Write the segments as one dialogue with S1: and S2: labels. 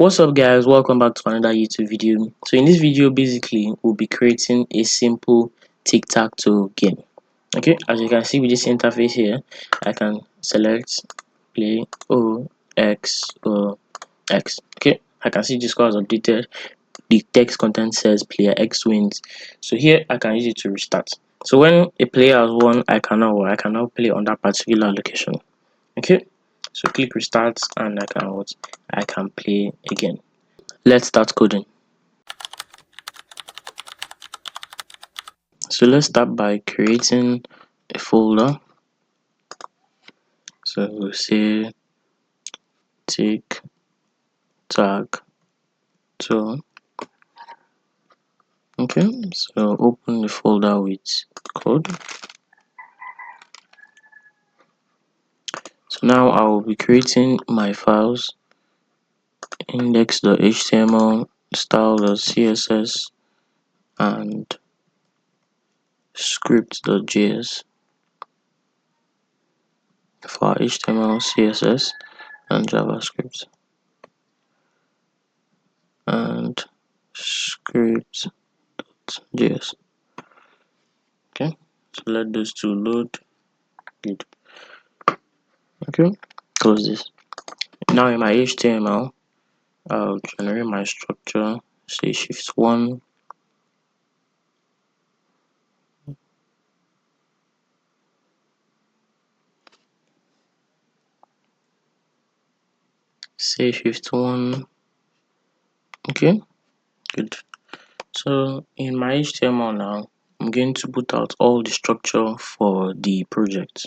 S1: What's up guys, welcome back to another YouTube video. So in this video basically we'll be creating a simple tic-tac-toe game. Okay, as you can see with this interface here, I can select play O X. Okay, I can see the score is updated. The text content says player X wins. So here I can use it to restart. So when a player has won, I cannot play on that particular location. Okay, so click restart and I can play again. Let's start coding. So let's start by creating a folder. So we'll say Tic Tac Toe. Okay, so open the folder with code. So now I will be creating my files: index.html, style.css, and script.js for HTML, CSS, and JavaScript, and script.js. Okay, so let those two load. Good. Okay, close this. Now in my HTML, I'll generate my structure. Say shift1, say shift1. Okay, good. So in my HTML now, I'm going to put out all the structure for the project.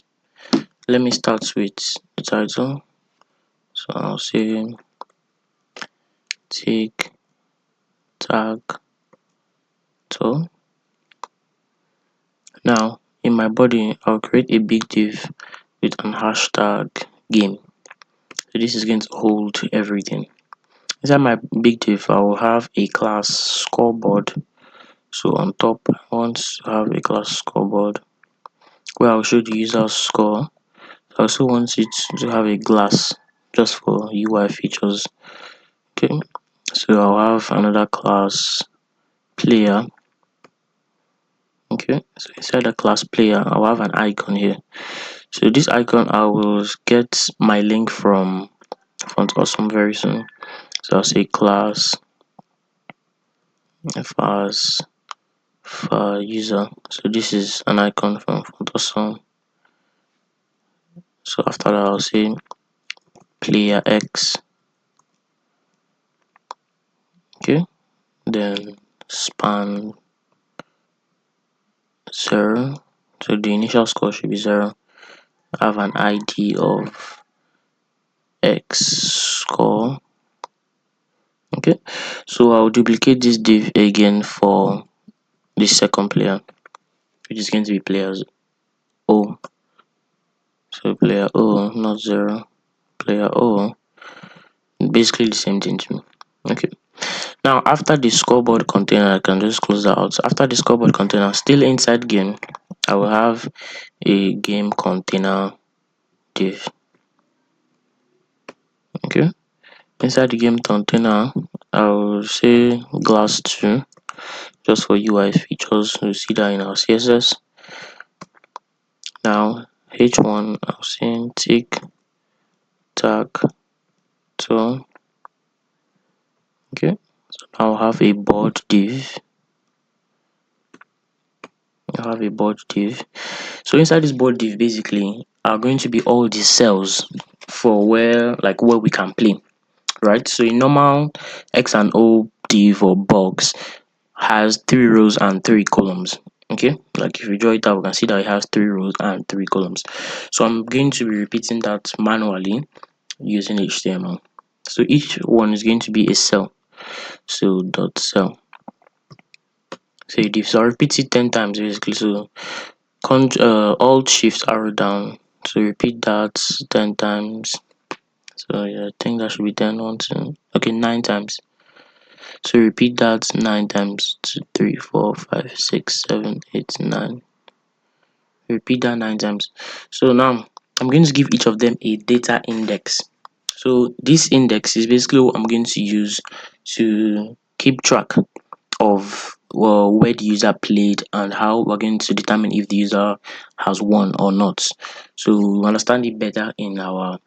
S1: Let me start with the title. So I'll say Tic Tac Toe. Now in my body, I'll create a big div with an hashtag game. So this is going to hold everything. Inside my big div, I will have a class scoreboard. So on top, I want to have a class scoreboard where I'll show the user's score. I also want it to have a glass just for UI features. Okay, so I'll have another class player. Okay, so inside the class player, I'll have an icon here. So this icon, I will get my link from Font Awesome very soon. So I'll say class as for user. So this is an icon from Font Awesome. So after that, I'll say player X. Okay, then span 0. So the initial score should be 0. I have an ID of X score. Okay, so I'll duplicate this div again for the second player, which is going to be players O. So player O, not 0. Player O, basically the same thing to me. Okay, now after the scoreboard container, I can just close that out. After the scoreboard container, still inside game, I will have a game container div. Okay, inside the game container, I will say glass 2 just for UI features. We'll see that in our CSS. Now h1, I'll say Tic Tac Toe. Okay, so I'll have a board div. So inside this board div basically are going to be all the cells for where we can play, right? So a normal X and O div or box has 3 rows and 3 columns. Okay, like if you draw it out, we can see that it has 3 rows and 3 columns. So I'm going to be repeating that manually using HTML. So each one is going to be a cell. So dot cell. So I'll repeat it 10 times basically. So alt shift arrow down. So repeat that 10 times. So yeah, I think that should be 10. 1, 2. Okay, 9 times. So repeat that 9 times. 2, 3, 4, 5, 6, 7, 8, 9. Repeat that 9 times. So now I'm going to give each of them a data index. So this index is basically what I'm going to use to keep track of, well, where the user played and how we're going to determine if the user has won or not. So we understand it better in our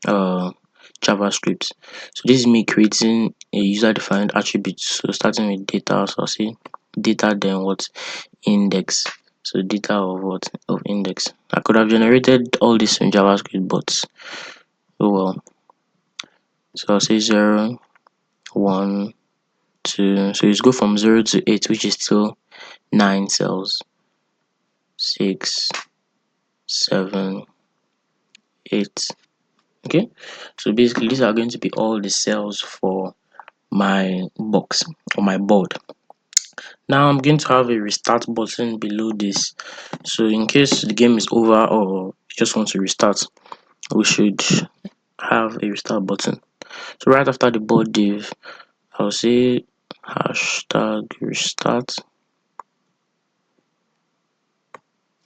S1: JavaScript. So this is me creating a user-defined attribute. So starting with data, so I'll say data, then what, index. So data of what, of index. I could have generated all this in JavaScript, but oh well. So I'll say 0, 1, 2. So it's go from 0 to 8, which is still 9 cells. 6, 7, 8. Okay, so basically these are going to be all the cells for my box or my board. Now I'm going to have a restart button below this, so in case the game is over or you just want to restart, we should have a restart button. So right after the board div, I'll say hashtag restart.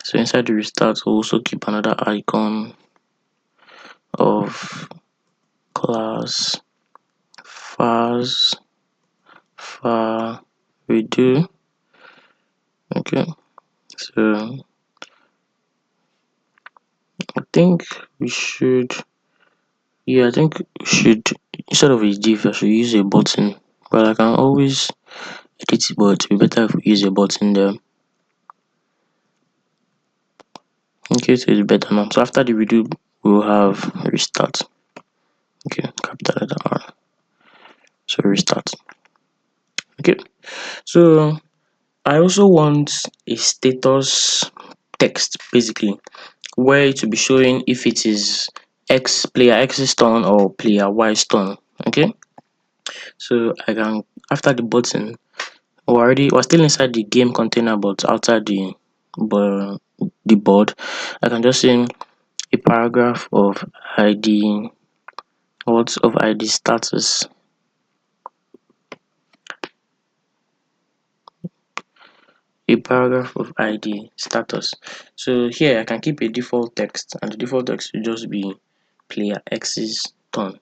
S1: So inside the restart, we'll also keep another icon of class far redo. Okay, so I think we should, yeah, I think we should, instead of a div, I should use a button, but I can always edit it, but it would be better if we use a button there. Okay, so it's better now. So after the redo, we'll have restart. Okay, capital letter R. So restart. Okay, so I also want a status text, basically, where it will be showing if it is player X's turn or player Y's turn. Okay, so I can, after the button, we're still inside the game container but outside the board. I can just say a paragraph of id, what of id status, a paragraph of id status. So here I can keep a default text, and the default text will just be player X's turn.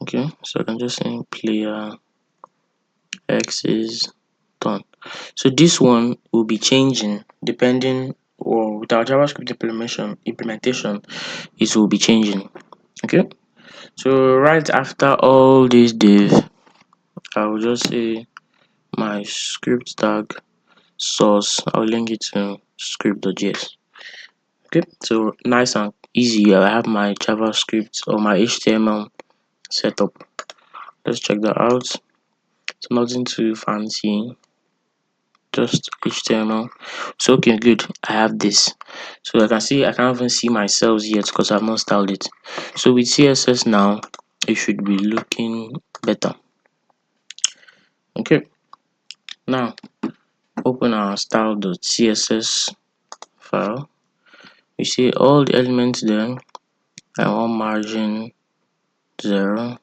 S1: Okay, so I can just say player X's turn. So this one will be changing depending, or with our JavaScript implementation, it will be changing. Okay, so right after all this div, I will just say my script tag source, I'll link it to script.js. Okay, so nice and easy. I have my JavaScript or my HTML setup. Let's check that out. It's nothing too fancy, just HTML. So okay, good, I have this. So I can see, I can't even see my cells yet because I've not styled it. So with CSS now, it should be looking better. Okay, now open our style.css file. You see all the elements there. I want margin 0,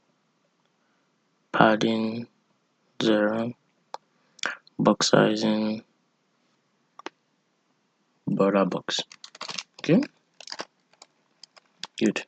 S1: padding 0, box sizing, border box. Okay, good.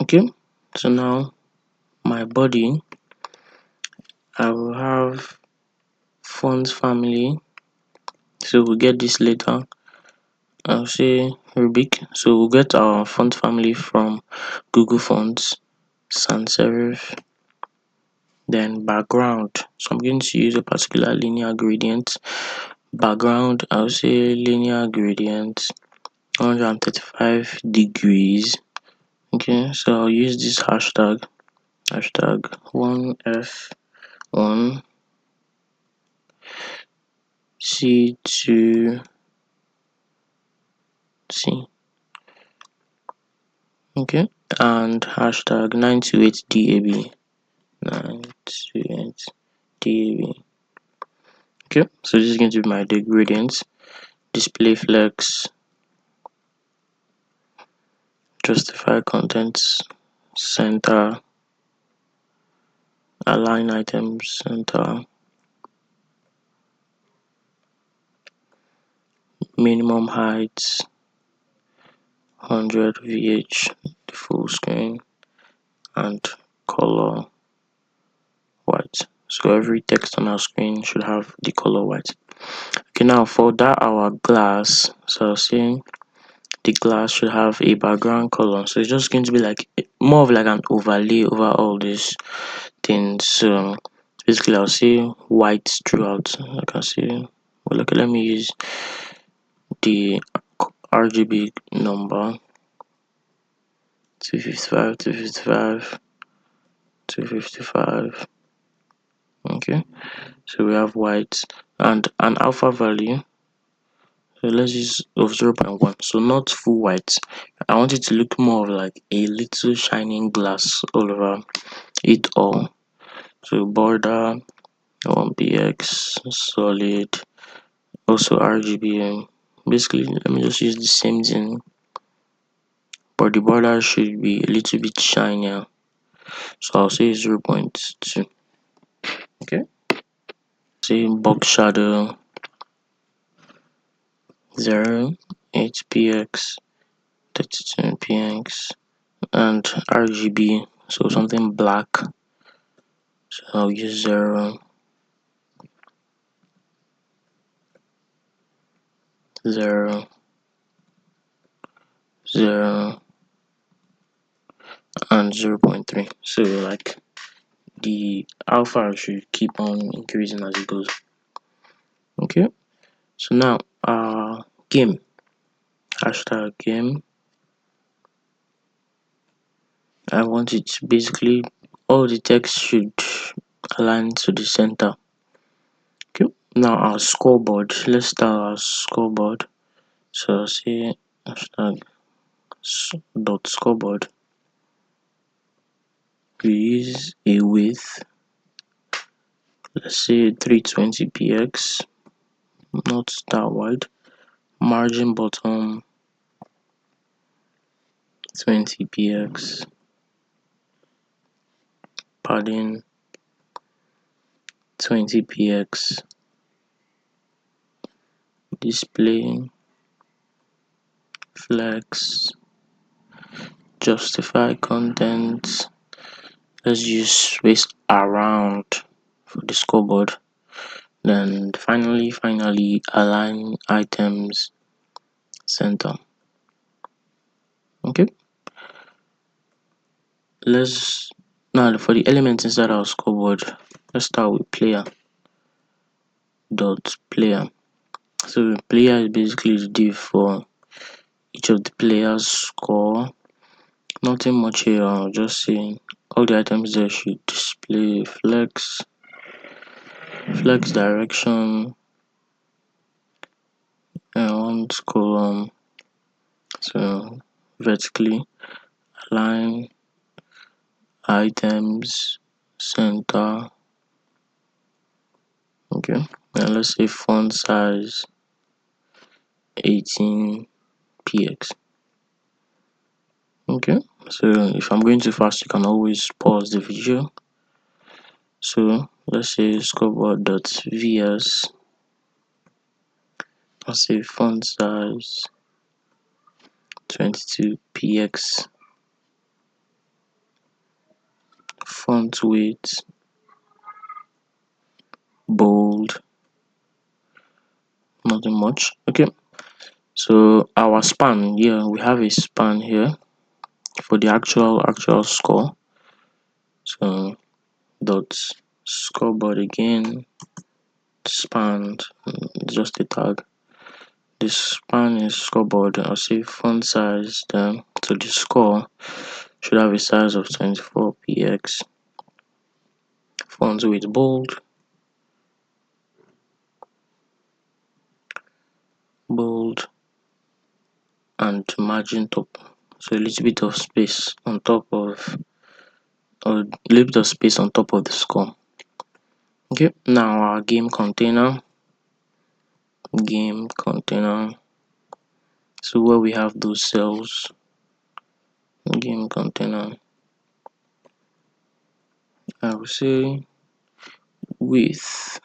S1: Okay, so now my body, I will have font family, so we'll get this later. I'll say Rubik, so we'll get our font family from Google Fonts, sans serif. Then background, so I'm going to use a particular linear gradient. Background, I'll say linear gradient 135 degrees. Okay, so I'll use this hashtag 1f1 c2 C. Okay, and hashtag 928DAB. 928DAB. Okay, so this is going to be my gradient. Display flex, justify contents, center, align items, center, minimum height 100 VH, the full screen, and color white. So every text on our screen should have the color white. Okay, now for that our glass, so I'll say the glass should have a background color. So it's just going to be like more of like an overlay over all these things. So basically I'll say white throughout. I can say, well, okay, let me use the RGB number 255, 255, 255. Okay, so we have white and an alpha value. So let's use of 0.1. So not full white. I want it to look more of like a little shining glass all over it all. So border 1px solid, also RGB. Basically, let me just use the same thing, but the border should be a little bit shinier. So I'll say 0.2. Okay. Say box shadow 0.8px, 32px, and RGB. So something black. So I'll use 0, 0, 0, and 0.3. So like the alpha should keep on increasing as it goes. Okay, so now game, hashtag game. I want it basically all the text should align to the center. Okay, now our scoreboard, let's start our scoreboard. So I'll say hashtag dot scoreboard. We use a width, let's say 320px, not that wide. Margin bottom 20px, padding 20px, display flex, justify content. Let's use space around for the scoreboard. Then finally align items center. Okay, let's now for the elements inside our scoreboard, let's start with player dot player. So player is basically the div for each of the players score. Nothing much here. I'll just say all the items there should display flex direction, and one column, so vertically align items center. Okay, now let's say font size 18px. Okay, so if I'm going too fast you can always pause the video. So let's say scoreboard.vs, I'll say font size 22px, font weight bold, nothing much. Okay, so our span here, we have a span here for the actual score. So dot scoreboard again, span, just a tag. The span is scoreboard. I'll say font size then, so the score should have a size of 24px, font weight bold, and margin top, so a little bit of space on top of, or a little bit of space on top of the score. Okay, now our game container, so where we have those cells, game container, I will say width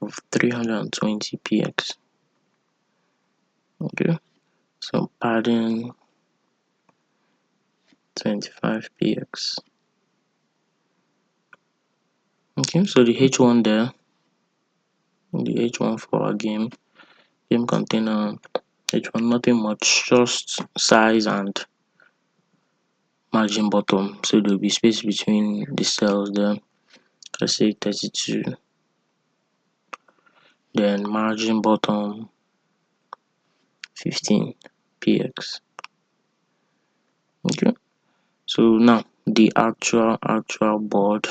S1: of 320 px. Okay, so padding 25 px. Okay, so the h1 there, the h1 for our game container, h1, nothing much, just size and margin bottom, so there will be space between the cells there. Let's say 32, then margin bottom 15 px. Okay, so now the actual board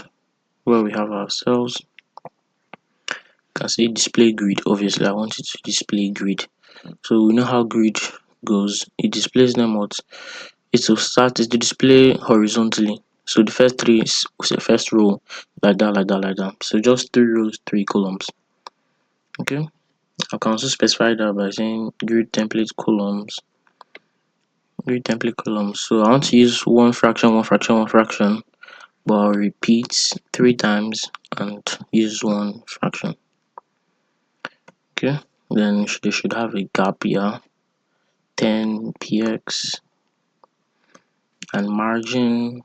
S1: where we have our cells, you can say display grid. Obviously I want it to display grid, so we know how grid goes. It displays them what it will start is to display horizontally, so the first three is the first row, like that. So just 3 rows, 3 columns. Okay, I can also specify that by saying grid template columns, so I want to use one fraction, but I'll repeat 3 times and use one fraction. Okay, then they should have a gap here, 10 px, and margin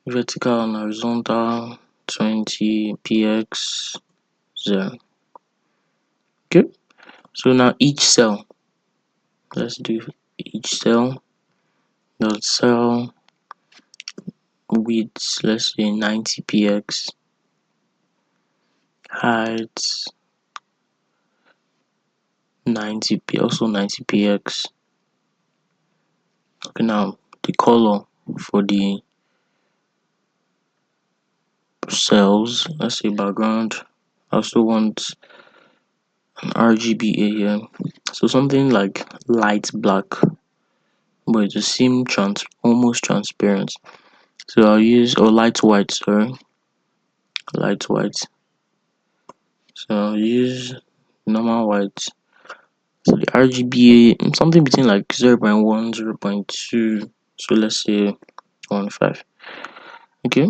S1: vertical and horizontal 20 px 0. Okay, so now each cell, let's do each cell, dot cell width, let's say 90 px, height 90 p, also 90 px. Okay, now the color for the cells, let's say background, I also want an RGBA here, so something like light black, but it will seem almost transparent. So I'll use, or light white, sorry, light white. So I'll use normal white. So the RGBA, something between like 0.1, 0.2, so let's say 1.5. Okay,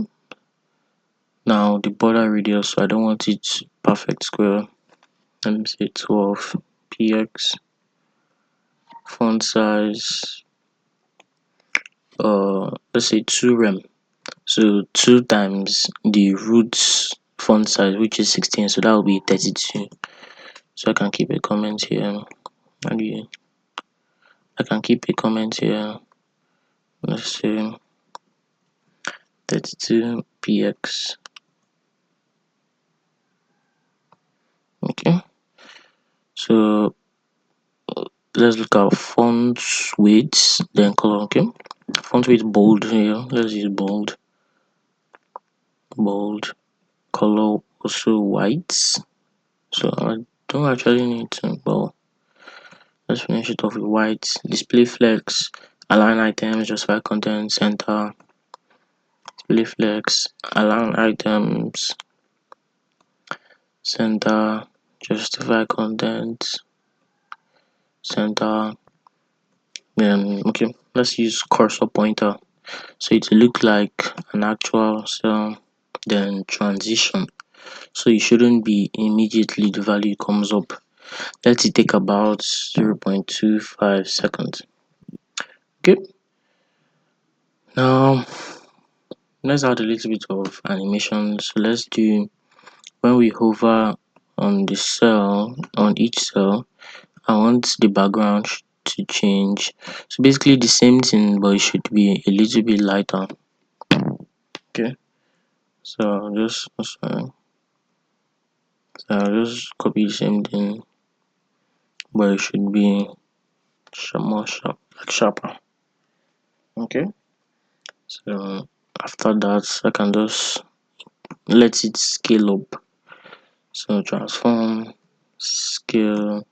S1: now the border radius, so I don't want it perfect square, let me say 12 px. Font size, let's say 2 rem, so 2 times the root font size, which is 16, so that will be 32. So I can keep a comment here, let's say 32 px. Okay, so let's look at font weight, then color. Okay, font weight bold here, let's use bold, color also white, so I don't actually need to, but let's finish it off with white. Display flex, align items, justify content, center. Display flex, align items, center, justify content, center. Then okay, let's use cursor pointer, so it will look like an actual cell. Then transition, so it shouldn't be immediately the value comes up. Let it take about 0.25 seconds. Okay, now let's add a little bit of animation. So let's do, when we hover on the cell, on each cell, I want the background to change. So basically the same thing, but it should be a little bit lighter. Okay, so I'll just copy the same thing, but it should be more sharper. Okay, so after that I can just let it scale up. So transform, scale,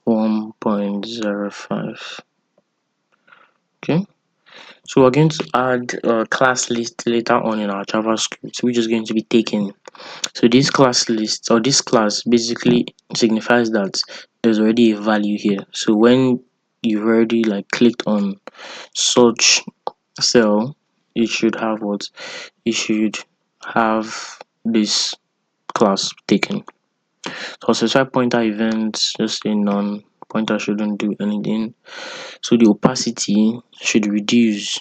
S1: 1.05. Okay, so we're going to add a class list later on in our JavaScript, which is going to be taken. So this class list, or this class, basically signifies that there's already a value here. So when you've already like clicked on such cell, you should have what? You should have this class taken. So specify pointer events, just say none. Pointer shouldn't do anything. So the opacity should reduce.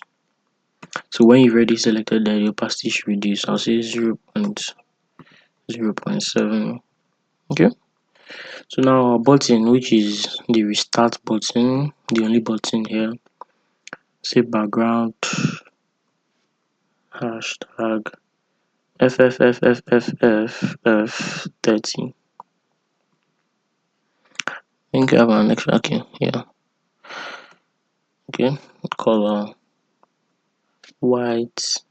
S1: So when you've already selected that, the opacity should reduce. I'll say 0.7. Okay. So now our button, which is the restart button, the only button here, say background hashtag FFFFFF30. I think I have an extra, okay, yeah. Okay, color white,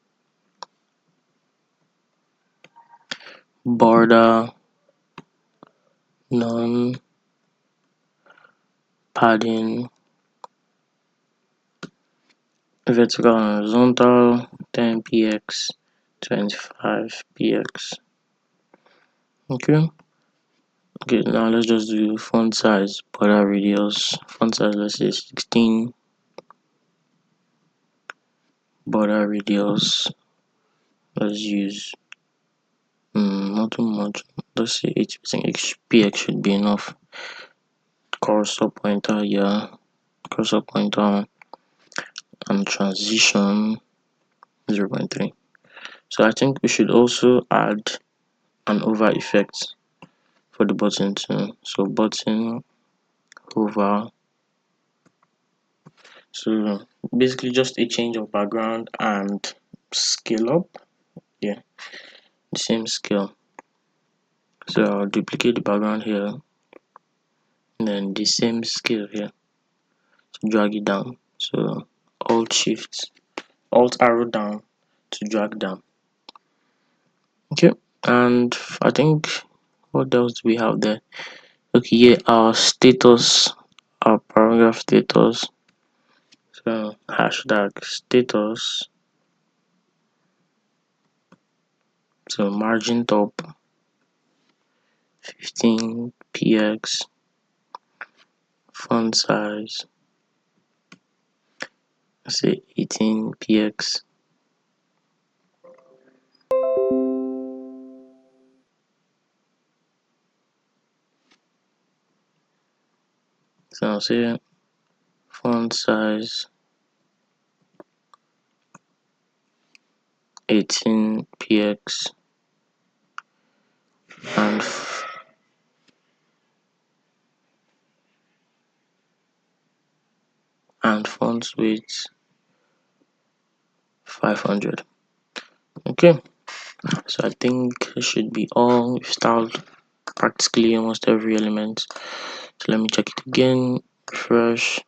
S1: border none, padding vertical and horizontal 10 px, 25 px. Okay. Okay, now let's just do font size, border radius, font size, let's say 16, border radius, let's use not too much, let's say 8%. Px should be enough. Cursor pointer, yeah, cursor pointer and transition 0.3. So I think we should also add an over effect for the button too. So button over, so basically just a change of background and scale up, yeah, the same scale. So I'll duplicate the background here and then the same scale here, so drag it down. So alt arrow down to drag down. Okay, and I think, what else do we have there? Okay, yeah, our status, our paragraph status. So hashtag status, so margin top 15 px, font size say 18 px. So I'll say font size 18 px and font width 500. Okay, so I think it should be all. We've styled practically almost every element. So let me check it again, refresh.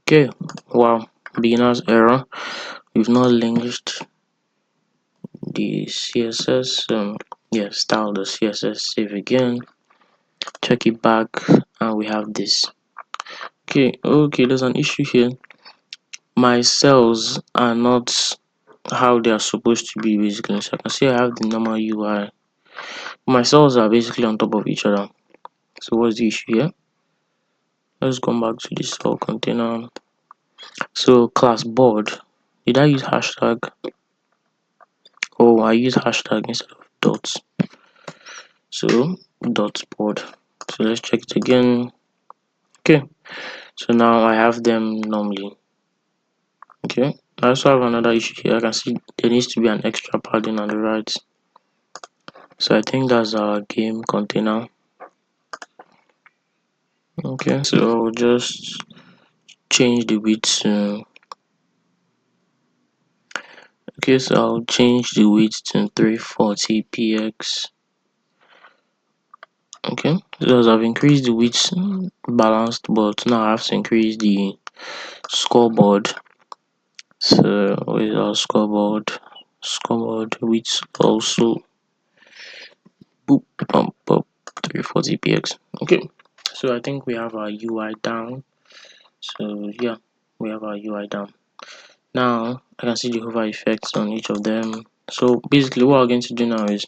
S1: Okay, wow, beginner's error. We've not linked the CSS. Yeah, style the CSS, save again, check it back, and we have this. Okay, there's an issue here. My cells are not how they are supposed to be, basically. So I can see I have the normal UI. My cells are basically on top of each other. So what's the issue here? Let's come back to this cell container. So class board, did I use hashtag? Oh, I use hashtag instead of dots. So dot board. So let's check it again. Okay, so now I have them normally. Okay, I also have another issue here. I can see there needs to be an extra padding on the right. So I think that's our game container. Okay, so I'll just change the width to, okay, so I'll change the width to 340 px. Okay, so as I've increased the width balanced, but now I have to increase the scoreboard. So with our scoreboard width also boop bump up 340 px. Okay, so I think we have our UI down. So yeah, we have our UI down. Now I can see the hover effects on each of them. So basically what we're going to do now is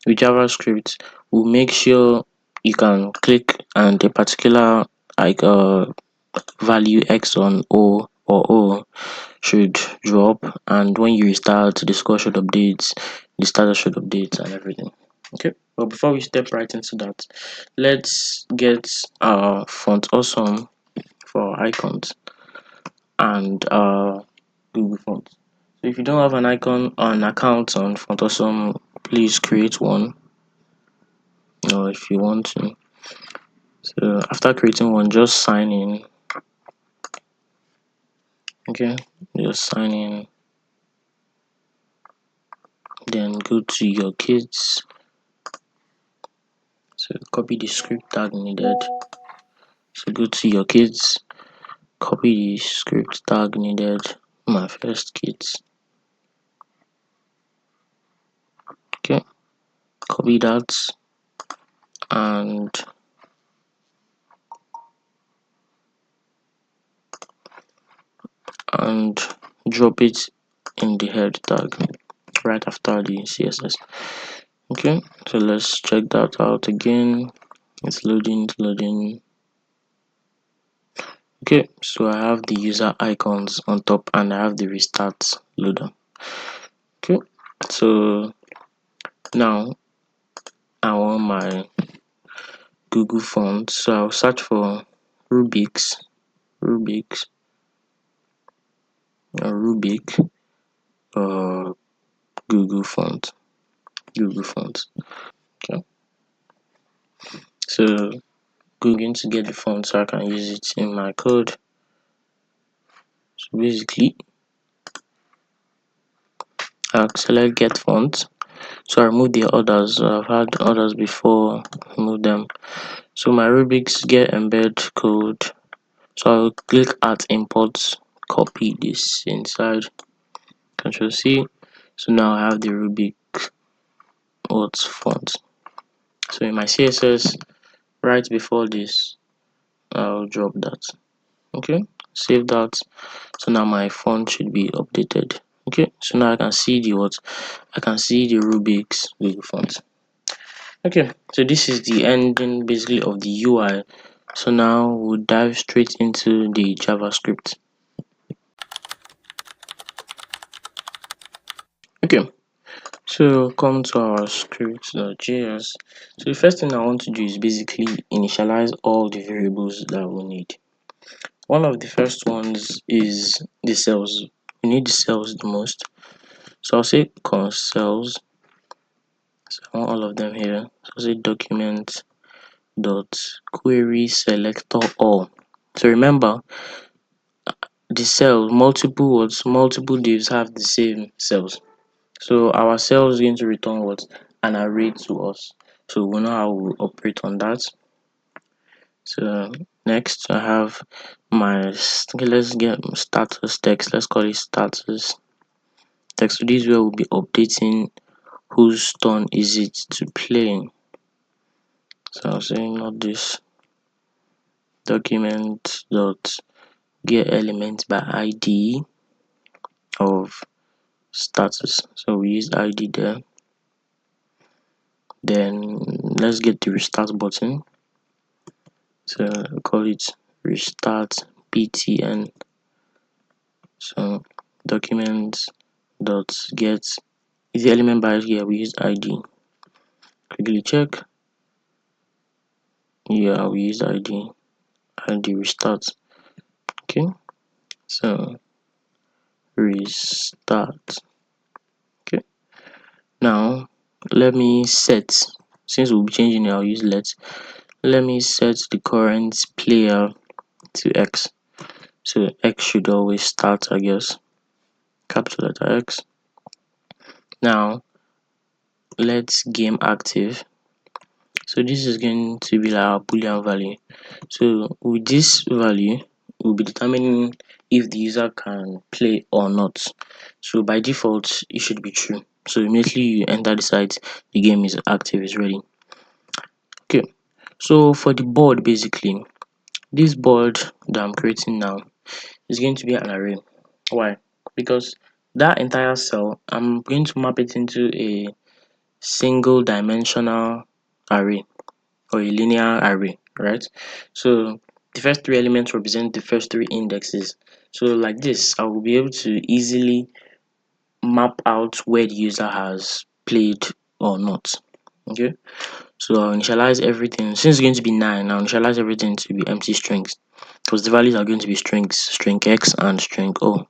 S1: with JavaScript, we'll make sure you can click and a particular like value X on O or O should drop, and when you restart the score should update, the status should update and everything. Okay, but before we step right into that, let's get our font awesome for icons and Google Fonts. So if you don't have an account on Font Awesome, please create one, or if you want to. So after creating one, just sign in. Okay, just sign in. Then go to your kids. So copy the script tag needed. So go to your kids, copy the script tag needed. My first kids. Okay, copy that and drop it in the head tag right after the CSS. Okay, so let's check that out again. It's loading. Okay, so I have the user icons on top and I have the restart loader. Okay, so now I want my Google font, so I'll search for Rubik's or Rubik or Google font. Okay, so I'm going to get the font so I can use it in my code. So basically I'll select get font. So I remove the others. I've had others before, remove them. So my Rubik's get embed code. So I'll click at import, copy this inside, Control C. So now I have the Rubik font. So in my CSS, right before this, I'll drop that. Okay, save that. So now my font should be updated. Okay, so now I can see the I can see the Rubik's Google font. Okay, so this is the ending basically of the UI. So now we'll dive straight into the JavaScript. Okay, so come to our script.js. So the first thing I want to do is basically initialize all the variables that we need. One of the first ones is the cells. We need the cells the most. So I'll say const cells. So I want all of them here. So I'll say document dot query selector all. So remember the cell multiple divs have the same cells. So our cell is going to return what? An array to us. So we know how we operate on that. So next I have my let's get status text. Let's call it status text. So this is where we'll be updating whose turn is it to play. So I'll say not this document dot get element by ID of status. So we use ID there. Then let's get the restart button. So call it restart btn. So document dot get is the element by here. We use ID. Quickly check. Yeah, we use ID. ID restart. Okay. So restart. Okay. Now let me set. Since we'll be changing it, I'll use let me set the current player to X. So X should always start, I guess. Capital letter X. Now let's game active. So this is going to be like our boolean value. So with this value, we'll be determining if the user can play or not. So by default, it should be true. So immediately you enter the site, the game is active, is ready. Okay. So for the board, basically, this board that I'm creating now is going to be an array. Why? Because that entire cell, I'm going to map it into a single dimensional array or a linear array, right? So the first three elements represent the first three indexes. So like this, I will be able to easily map out where the user has played or not. Okay, so I'll initialize everything. Since it's going to be 9, I'll initialize everything to be empty strings because the values are going to be strings, string x and string o.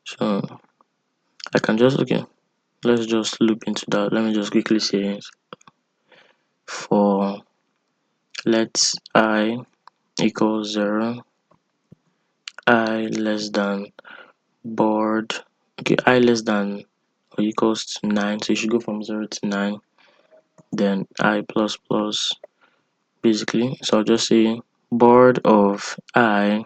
S1: So I can just, okay, let's just loop into that. Let me just quickly say for let I equals 0, I less than board, okay, I less than or equals to 9, so you should go from 0 to 9, then I plus plus, basically. So I'll just say board of I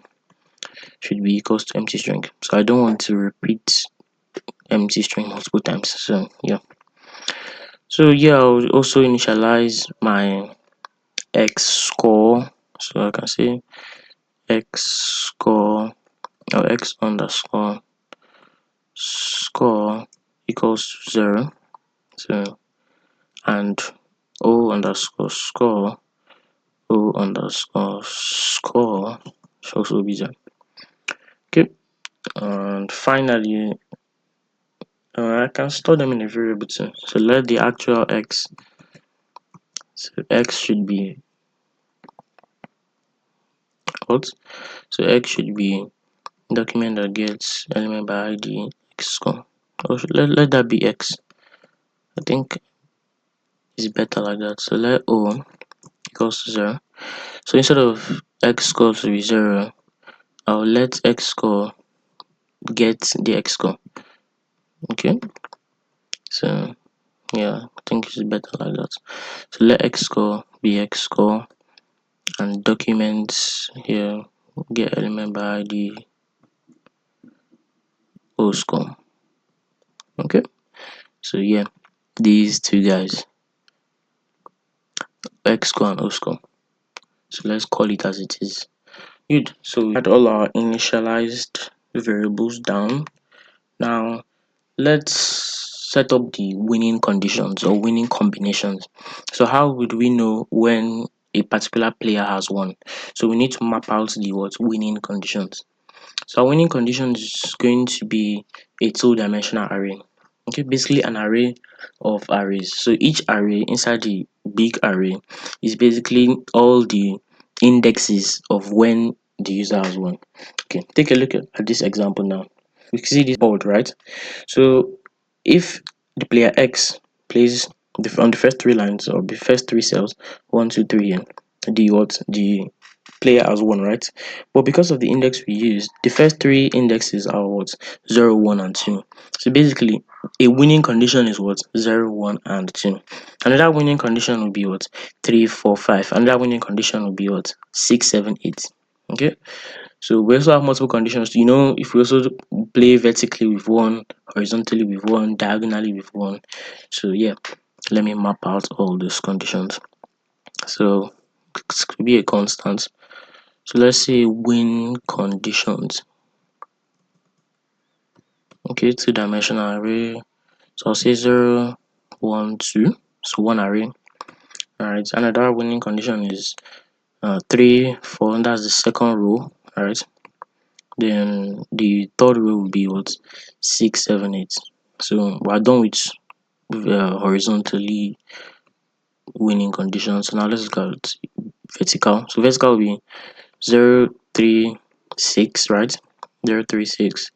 S1: should be equals to empty string. So I don't want to repeat empty string multiple times. So yeah. So yeah, I'll also initialize my x score. So I can say x score or x underscore score equals to 0. So and o underscore score should also be 0. Okay, and finally I can store them in a variable too. So let the actual x, so x should be what? So x should be document that gets element by id x score. Or let that be x. I think it's better like that. So let o equals to 0. So instead of x score to be 0, I'll let x score get the x score. Okay. So yeah, I think it's better like that. So let x score be x score and documents here get element by id o score. Okay, so yeah, these two guys, x score and o score. So let's call it as it is. Good. So we had all our initialized variables down. Now let's set up the winning conditions or winning combinations. So how would we know when a particular player has won? So we need to map out the winning conditions. So our winning condition is going to be a two-dimensional array. Okay, basically an array of arrays. So each array inside the big array is basically all the indexes of when the user has won. Okay, take a look at this example now. We see this board, right? So if the player X plays on the first three lines or the first three cells, 1, 2, 3, and the player has won, right? But because of the index we use, the first three indexes are what? 0, 1, and 2. So basically, a winning condition is what? 0, 1, and 2. Another winning condition will be what? 3, 4, 5. Another winning condition will be what? 6, 7, 8. Okay, so we also have multiple conditions. You know, if we also play vertically with one, horizontally with one, diagonally with one. So yeah, let me map out all those conditions. So it could be a constant. So let's say win conditions. Okay, two-dimensional array. So I'll say 0, 1, 2. So one array. Alright, another winning condition is 3, 4, and that's the second row. Alright, then the third row will be what? 6, 7, 8. So we're done with horizontally winning conditions. So now let's look at vertical. So vertical will be 0, 3, 6, right? 0, 3, 6.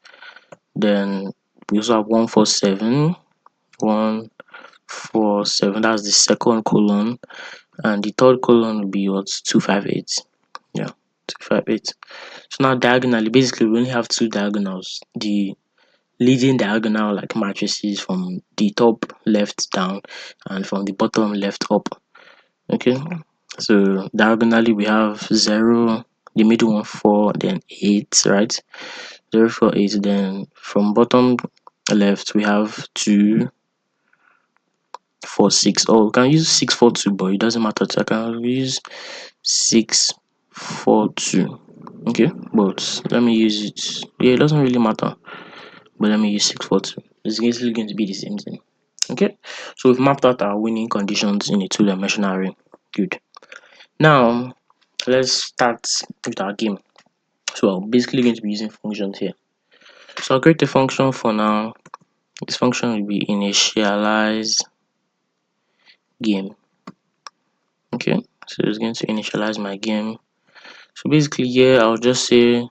S1: Then we also have 1, 4, 7. 1, 4, 7. That's the second column. And the third column will be what? 2, 5, 8. Yeah, 2, 5, 8. So now diagonally, basically we only have two diagonals. The leading diagonal like matrices from the top left down and from the bottom left up. Okay, so diagonally we have 0, the middle one 4, then 8, right? 0, 4, 8. Then from bottom left we have 2, 646, or we can use 642, but it doesn't matter. So I can use 642. Okay, but let me use it. Yeah, it doesn't really matter, but let me use 642. It's basically going to be the same thing. Okay, so we've mapped out our winning conditions in a two-dimensional array. Good. Now let's start with our game. So I'm basically going to be using functions here. So I'll create a function for now. This function will be initialize game. Okay, so it's going to initialize my game. So basically here I'll just say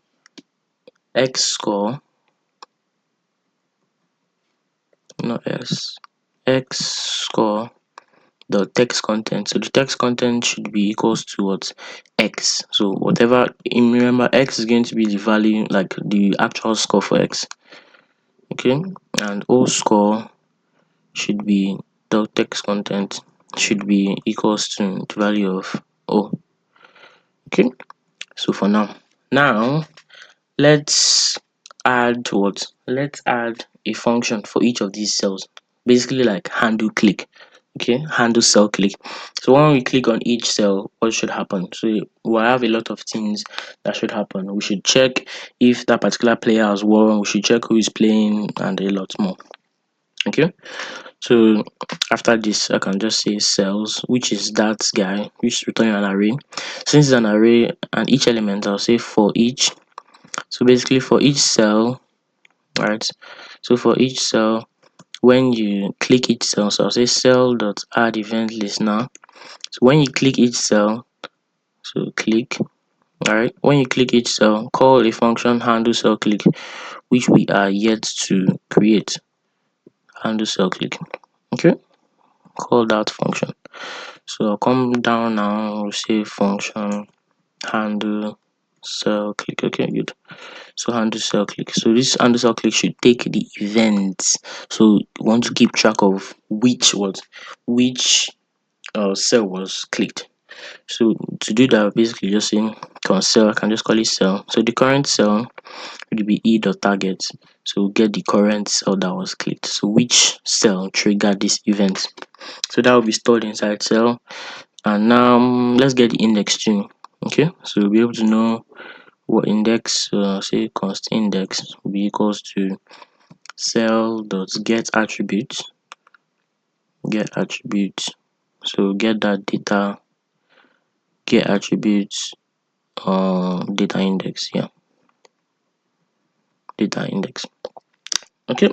S1: x score, not s, x score the text content. So the text content should be equals to what? X. So whatever, remember x is going to be the value, like the actual score for x. Okay, and o score should be the text content should be equals to the value of o. Okay, so for now let's add what? Let's add a function for each of these cells, basically like handle click. Okay, handle cell click. So when we click on each cell, what should happen? So we'll have a lot of things that should happen. We should check if that particular player has won, we should check who is playing, and a lot more. Okay, so after this I can just say cells, which is that guy, which is returning an array. Since it's an array and each element, I'll say for each. So basically for each cell, right? So for each cell, when you click each cell, so I'll say cell dot add event listener. So when you click each cell, so click, all right, when you click each cell, call a function handle cell click, which we are yet to create. Handle cell click. Okay, call that function. So I'll come down now, we'll say function handle cell click. Okay, good. So handle cell click. So this handle cell click should take the events. So you want to keep track of which cell was clicked. So to do that, basically just saying cell, I can just call it cell. So the current cell will be e.target. So get the current cell that was clicked. So which cell triggered this event. So that will be stored inside cell. And now let's get the index too. Okay, so we'll be able to know what index. Say const index will be equals to cell dot get attribute. So get that data, get attributes, data index. Yeah, data index. Okay,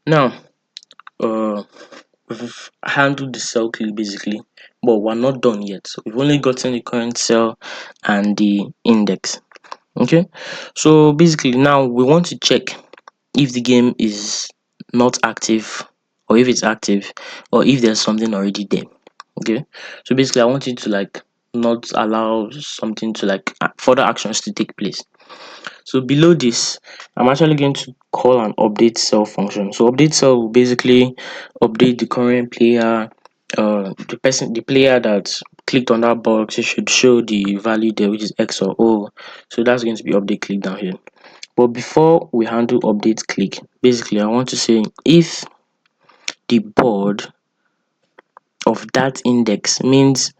S1: now we've handled the cell click basically, but we're not done yet. So we've only gotten the current cell and the index. Okay, so basically now we want to check if the game is not active, or if it's active, or if there's something already there. Okay, so basically I want you to like not allow something to like further actions to take place. So below this, I'm actually going to call an update cell function. So update cell will basically update the current player, the player that clicked on that box. It should show the value there, which is x or o. So that's going to be update click down here. But before we handle update click, basically I want to say if the board of that index means,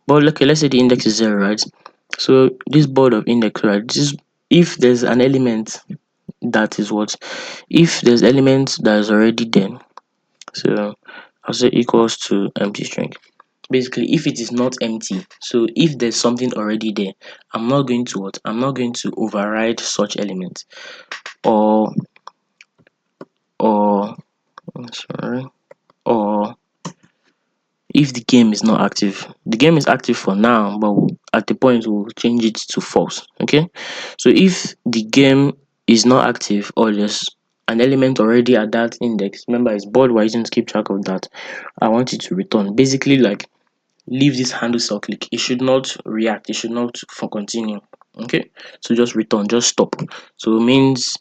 S1: but okay, let's say the index is 0, right? So this board of index, right, this, if there's an element that is what, if there's element that is already there, so I'll say equals to empty string. Basically if it is not empty, so if there's something already there, I'm not going to override such element, or or sorry, or if the game is not active. The game is active for now, but at the point we'll change it to false. Okay, so if the game is not active, or there's an element already at that index, remember it's board, we're using to keep track of that, I want it to return, basically like leave this handle cell click. It should not react, it should not for continue. Okay, so just return, just stop. So it means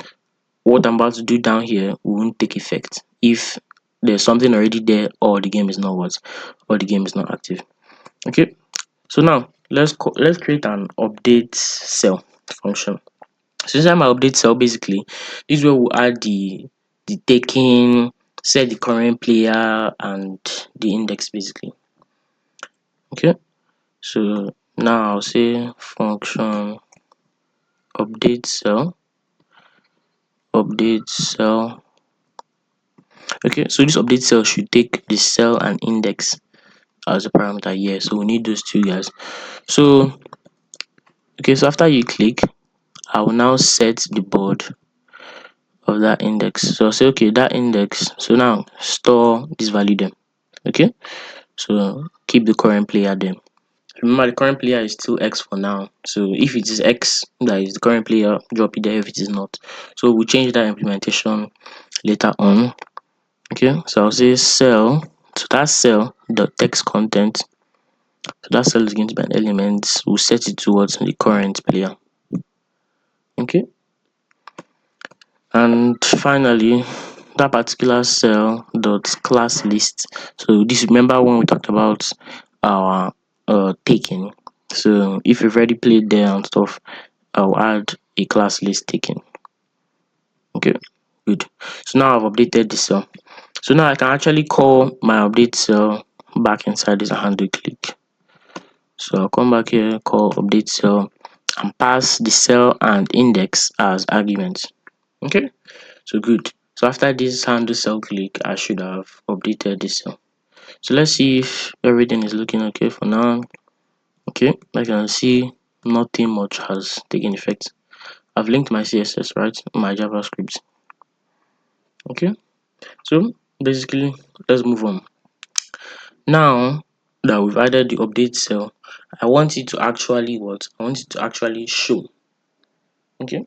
S1: what I'm about to do down here won't take effect if there's something already there, or the game is not active. Okay, so now let's create an update cell function. So inside my update cell, basically this is where we'll add the taking, set the current player and the index basically. Okay, so now I'll say function update cell. Okay, so this update cell should take the cell and index as a parameter here, so we need those two guys. So okay, so after you click, I will now set the board of that index. So I'll say okay, that index, so now store this value there. Okay, so keep the current player there. Remember, the current player is still x for now, so if it is x, that is the current player, drop it there. If it is not, so we'll change that implementation later on. Okay, so I'll say cell, so that cell dot text content, so that cell is going to be an element. We'll set it towards the current player. Okay, and finally that particular cell dot class list. So this, remember when we talked about our taking, so if you've already played there and stuff, I'll add a class list taken. Okay, good. So now I've updated the cell, so now I can actually call my update cell back inside this handle click. So I'll come back here, call update cell, and pass the cell and index as arguments. Okay, so good. So after this handle cell click, I should have updated this cell. So let's see if everything is looking okay for now. Okay, I can see nothing much has taken effect. I've linked my CSS, right, my JavaScript. Okay, so basically let's move on. Now that we've added the update cell, I want it to actually what? I want it to actually show. Okay,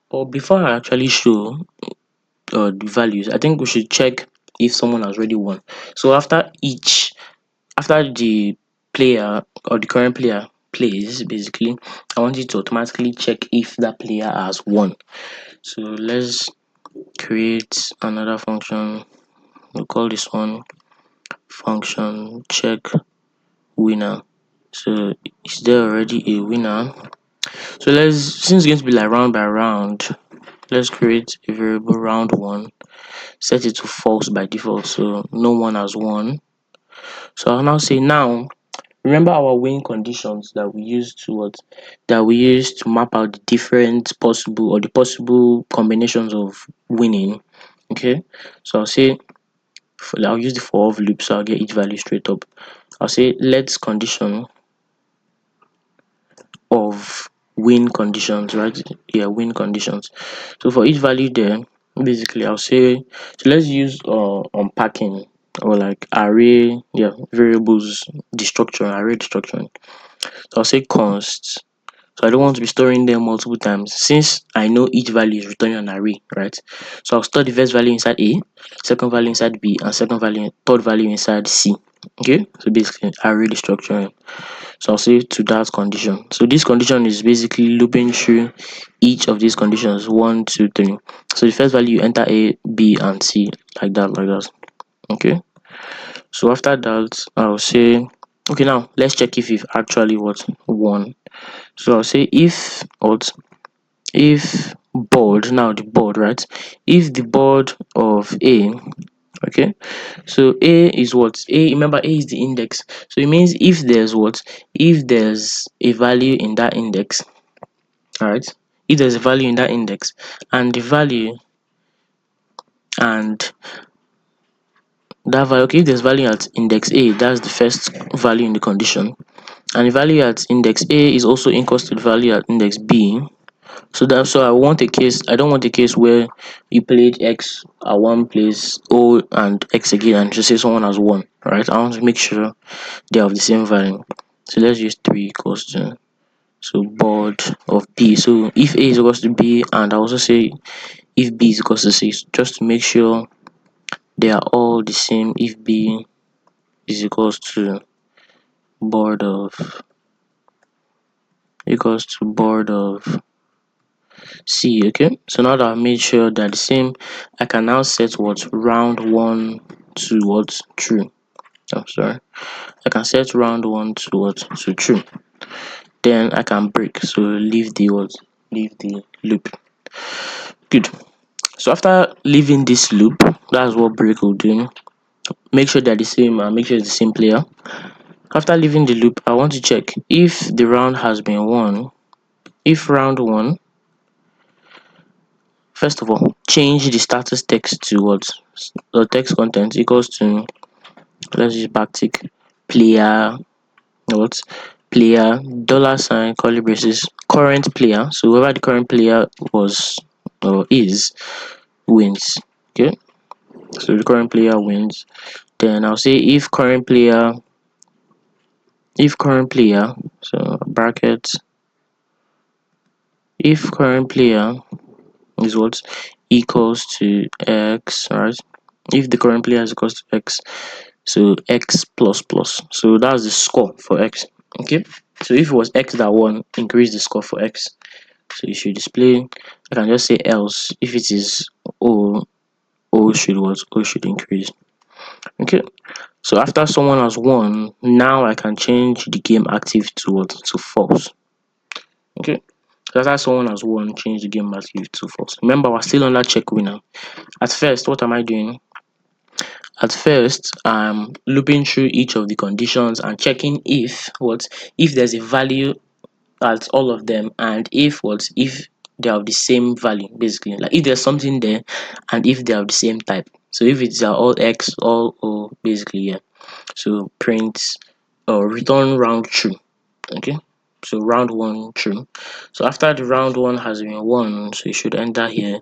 S1: but before I actually show the values, I think we should check if someone has already won. So after the player or the current player plays, basically I want you to automatically check if that player has won. So let's create another function. We'll call this one function check winner. So is there already a winner? So since it's going to be like round by round, let's create a variable round1, set it to false by default, so no one has won. So I'll now say, now remember our win conditions that we used to map out the different possible or the possible combinations of winning. Okay, so I'll say I'll use the for of loop, so I'll get each value straight up. I'll say let's condition of win conditions, right? Yeah, win conditions. So for each value there, basically I'll say, so let's use unpacking or like array, yeah, variables array destruction. So I'll say const. So I don't want to be storing them multiple times, since I know each value is returning an array, right? So I'll store the first value inside A, second value inside B, and third value inside C. Okay, so basically array destruction. So I'll say to that condition. So this condition is basically looping through each of these conditions, 1, 2, 3. So the first value, you enter A, B, and C, like that. Okay, so after that I'll say, okay, now let's check if you've actually won. So I'll say if board, now the board, right? If the board of A, okay, so A is what? Remember, A is the index. So it means if there's a value in that index, alright? If there's a value in that index and the value and that value, okay, if there's value at index A, that's the first value in the condition, and the value at index A is also equals to the value at index B. So I don't want a case where you played X at one place, O and X again, and just say someone has won, right? I want to make sure they have the same value. So let's use 3 equals to, so board of B. So if A is equals to B, and I also say if B is equals to C, just to make sure they are all the same. If B is equals to board of C. Okay, so now that I've made sure they're the same, I can now set round1 to true. I'm sorry, I can set round1 to true. Then I can break, so leave the loop. Good. So after leaving this loop, that's what break will do. Make sure they're the same and make sure it's the same player. After leaving the loop, I want to check if the round has been won. If round 1, first of all, change the status text to what? The text content equals to, let's use backtick, player, what? Player, dollar sign, curly braces, current player. So whoever the current player was or is wins. Okay, so the current player wins. Then I'll say if current player, so brackets, if current player is what equals to x, right? If the current player is equals to x, so x plus plus, so that's the score for x. Okay, so if it was x that won, increase the score for x. So you should display, I can just say else. If it is o should what? O should increase. Okay, so after someone has won, now I can change the game active to what? To false. Okay, so after someone has won, change the game active to false. Remember, we're still on that check winner. At first, what am I doing? At first, I'm looping through each of the conditions and checking if there's a value at all of them, and if they have the same value, basically, like if there's something there and if they have the same type. So if it's all x, all o, basically, yeah. So print or return round true. Okay, so round 1 true. So after the round 1 has been won, so you should enter here,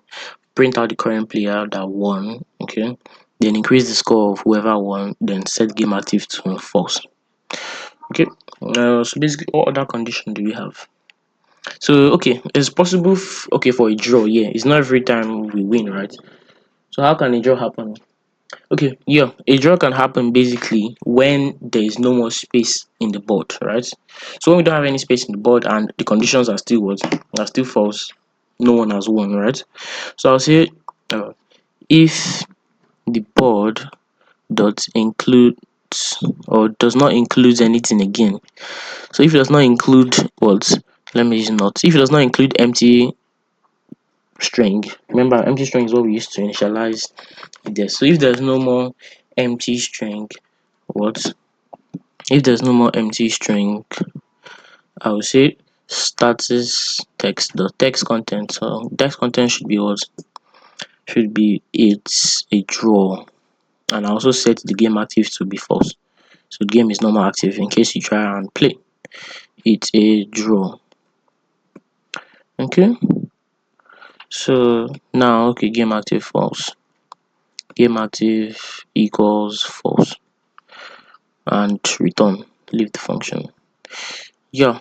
S1: print out the current player that won. Okay, then increase the score of whoever won, then set game active to false. Okay, so basically, what other condition do we have? So okay, it's possible okay, for a draw. Yeah, it's not every time we win, right? So how can a draw happen? Okay, yeah, a draw can happen basically when there is no more space in the board, right? So when we don't have any space in the board and the conditions are still what? Are still false, no one has won, right? So I'll say if the board dot include or does not include anything again. So if it does not include what? Let me use not. If it does not include empty string, remember empty string is what we used to initialize there. So if there's no more empty string, what? If there's no more empty string, I will say status text, the text content. So text content should be what? Should be it's a draw. And I also set the game active to be false. So the game is normal active in case you try and play. It's a draw. Okay. So now, okay, game active false. Game active equals false. And return. Leave the function. Yeah.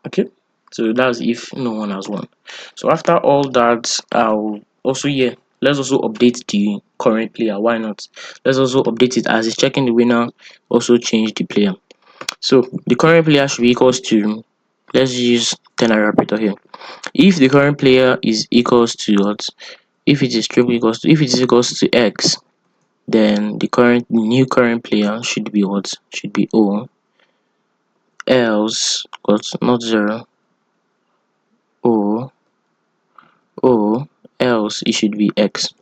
S1: Okay. So that's if no one has won. So after all that, I'll also, yeah, let's also update the current player. Why not? Let's also update it as it's checking the winner. Also change the player. So the current player should be equals to, let's use ternary operator here. If the current player is equals to what? If it is triple equals to, if it is equals to x, then the new current player should be what? Should be o. Else, what? Not 0. O. Else it should be x.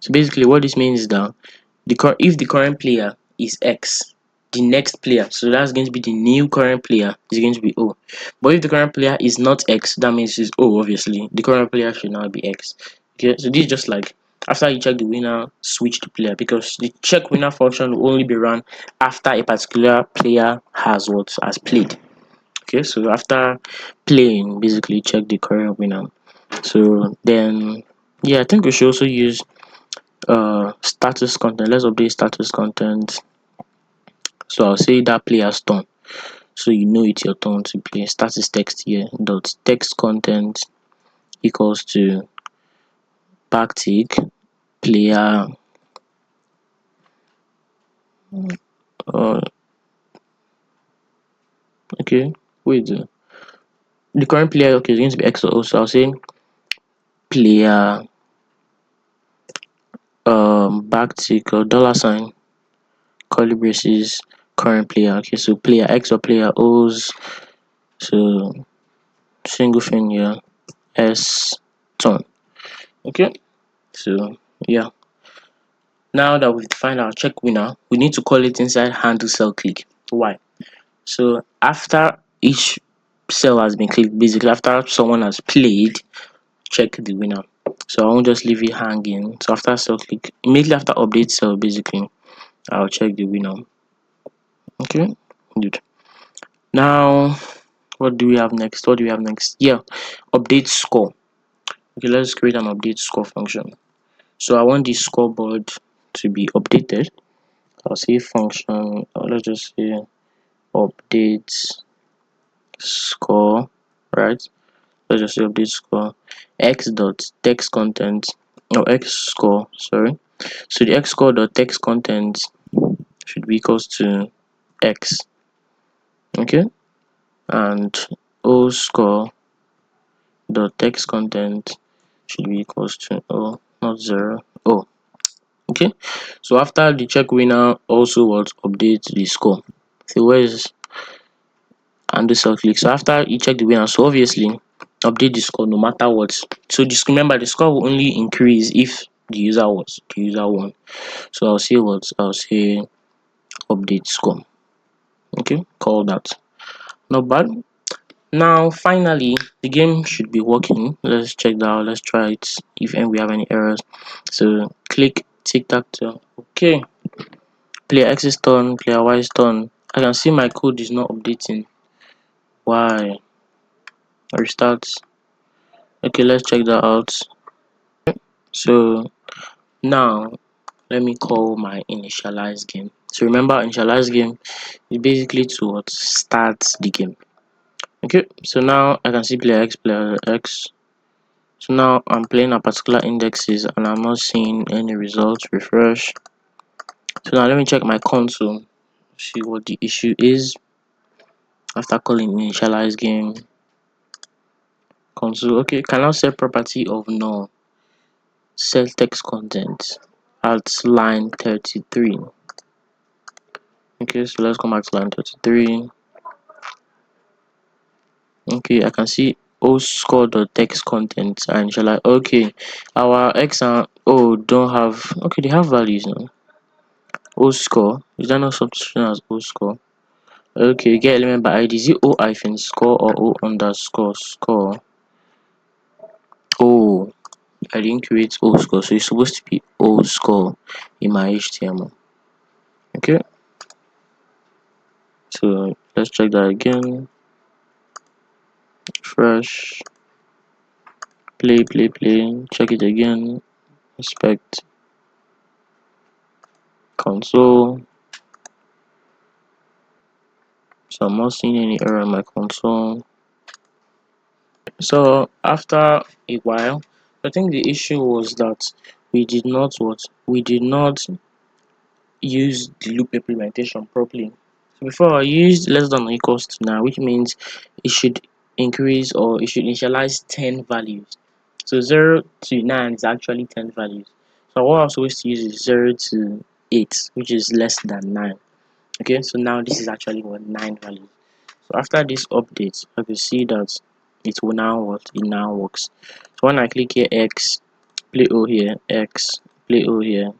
S1: So basically, what this means is that if the current player is x, the next player, so that's going to be the new current player, is going to be o. But if the current player is not x, that means it's o. Obviously, the current player should now be x. Okay, so this is just like after you check the winner, switch the player, because the check winner function will only be run after a particular player has played. Okay, so after playing, basically check the current winner. So then, yeah, I think we should also use status content. Let's update status content. So I'll say that player's turn, so you know it's your turn to play. Status text here dot text content equals to backtick player uh okay, wait, the current player, okay, is going to be x or o. So I'll say player backtick or dollar sign curly braces current player. Okay, so player x or player o's, so single thing here, s turn. Okay, so yeah, now that we've defined our check winner, we need to call it inside handle cell click. Why? So after each cell has been clicked, basically after someone has played, check the winner. So I won't just leave it hanging. So after cell click, immediately after update cell, basically I'll check the winner. Okay, good. Now what do we have next? What do we have next? Yeah, update score. Okay, let's create an update score function. So I want the scoreboard to be updated. I'll say function, or let's just say update score, right? Let's just say update score x dot text content, or x score, sorry. So the x score dot text content should be equals to x, okay, and o score dot text content should be equals to o, not 0, o. Okay, so after the check winner also what update the score. So where is and do cell click? So after you check the winner, so obviously update the score no matter what. So just remember the score will only increase if the user won. So I'll say what? I'll say update score. Okay, call that. Not bad. Now finally the game should be working. Let's check that out. Let's try it if we have any errors. So click Tic Tac Toe. Okay, player X is turn, player Y is turn. I can see my code is not updating. Why? Restart. Okay, let's check that out. So now let me call my initialize game. So remember initialize game is basically to what start the game. Okay, so now I can see player X. So now I'm playing a particular indexes and I'm not seeing any results. Refresh. So now let me check my console, see what the issue is. After calling initialize game console, okay, can now set property of null, set text content at line 33. Okay, so let's come back to line 33. Okay, I can see o score the text content and shall I, okay, our x and o don't have, okay, they have values now. O score, is that not substitution as o score? Okay, get element by id. Is it o hyphen score or o underscore score? Oh, I didn't create o score, so it's supposed to be o score in my html. Okay, so let's check that again. Fresh, play, check it again, inspect console. So I'm not seeing any error in my console. So after a while, I think the issue was that we did not use the loop implementation properly. So before I used less than or equals to now, which means it should increase or it should initialize 10 values. So 0 to 9 is actually 10 values. So what I was supposed to use is 0 to 8, which is less than 9. Okay, so now this is actually what 9 values. So after this update, I can see that it will now what it now works. So when I click here X, play O here, X, play O here,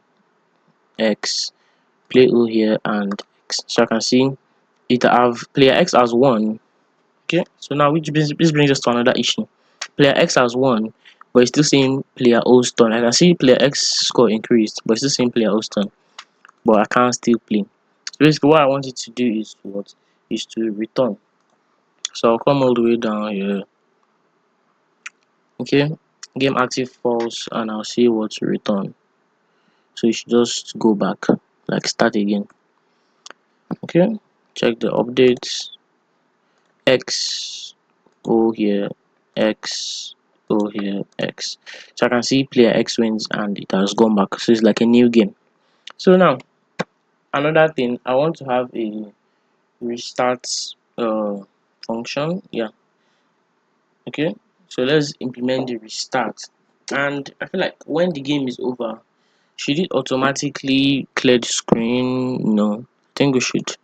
S1: X, play O here, and X. So I can see it have player X as 1. Okay, so now this brings us to another issue. Player X has 1, but it's still saying player O's turn. I can see player X score increased, but it's still saying player O's turn. But I can't still play. So basically what I want it to do is what is to return. So I'll come all the way down here. Okay, game active false, and I'll see what to return. So you should just go back, like start again. Okay, check the updates. X O here, X O here, X. So I can see player X wins and it has gone back. So it's like a new game. So now another thing, I want to have a restart function. Yeah. Okay. So let's implement the restart. And I feel like when the game is over, should it automatically clear the screen? No. I think we should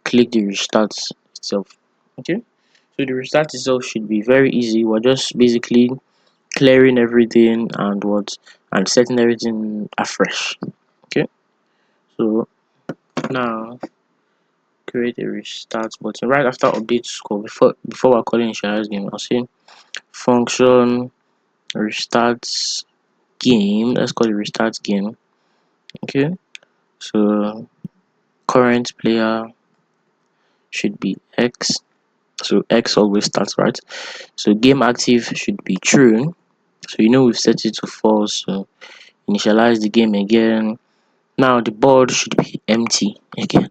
S1: click the restart itself. Okay. So the restart itself should be very easy. We're just basically clearing everything and setting everything afresh. Okay, so now create a restart button right after update score. Before we're calling initialize game, I'll say function restart game. Let's call it restart game. Okay, so current player should be X. So X always starts, right? So game active should be true. So we've set it to false. So initialize the game again. Now the board should be empty again.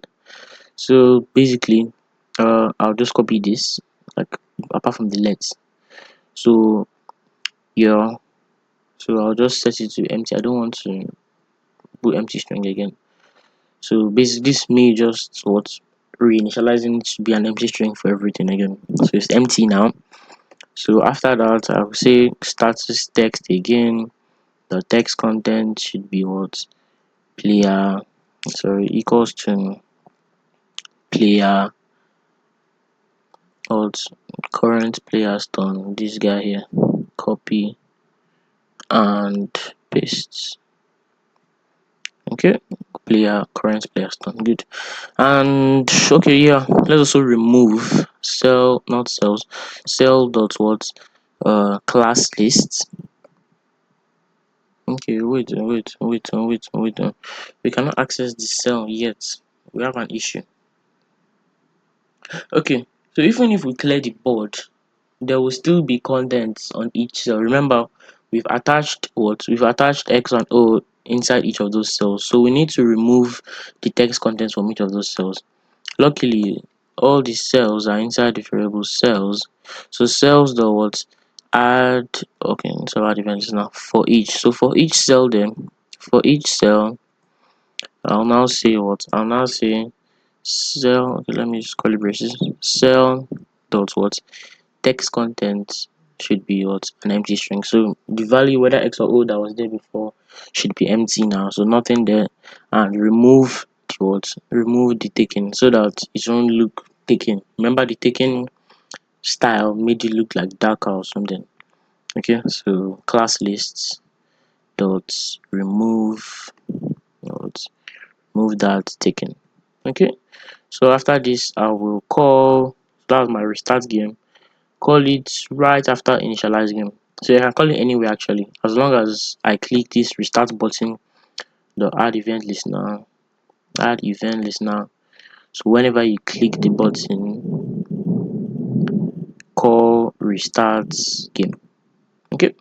S1: So basically, I'll just copy this, like apart from the lets. So yeah, so I'll just set it to empty. I don't want to put empty string again. So basically, this may just reinitializing it to be an empty string for everything again. So it's empty now. So after that, I will say status text again. The text content should be what player, sorry, equals to player alt current player's turn. This guy here, copy and paste. Okay, player current player's turn. Good. And okay, yeah, let's also remove cell, not cells, cell dot what class list. Okay, wait, we cannot access the cell yet. We have an issue. Okay, so even if we clear the board, there will still be contents on each cell. Remember, we've attached X and O inside each of those cells, so we need to remove the text contents from each of those cells. Luckily, all the cells are inside the variable cells. So cells dot what add, okay, so add events now for each. So for each cell then, for each cell, I'll now say cell, okay, let me just call it braces. Cell dot what text content should be what an empty string. So the value, whether X or O, that was there before should be empty now, so nothing there. And remove the taken so that it won't look taken. Remember, the taken style made it look like darker or something. Okay, so class lists dot remove that taken. Okay, so after this I will call, that's my restart game, call it right after initialize game. So you can call it anywhere actually, as long as I click this restart button, the add event listener. So whenever you click the button, call restart game. Okay,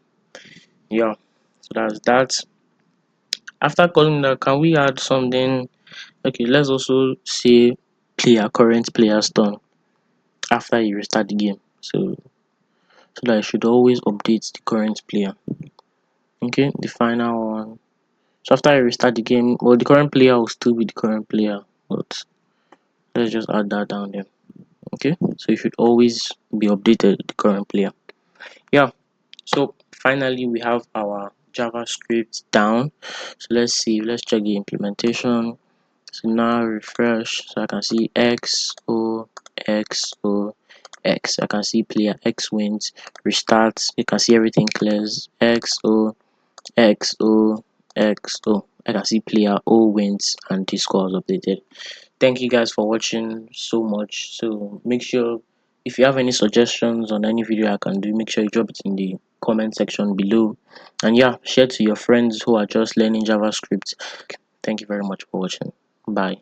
S1: yeah, so that's that. After calling that, can we add something? Okay, let's also say player current player's turn after you restart the game. So that I should always update the current player. Okay, the final one. So after I restart the game, well, the current player will still be the current player, but let's just add that down there. Okay, so you should always be updated the current player. Yeah, so finally we have our JavaScript down. So let's check the implementation. So now refresh, so I can see X O X O X. I can see player X wins, restart, you can see everything clears, X O X O X O. I can see player O wins and the score is updated. Thank you guys for watching so much. So make sure, if you have any suggestions on any video I can do, make sure you drop it in the comment section below. And yeah, share to your friends who are just learning JavaScript. Thank you very much for watching. Bye.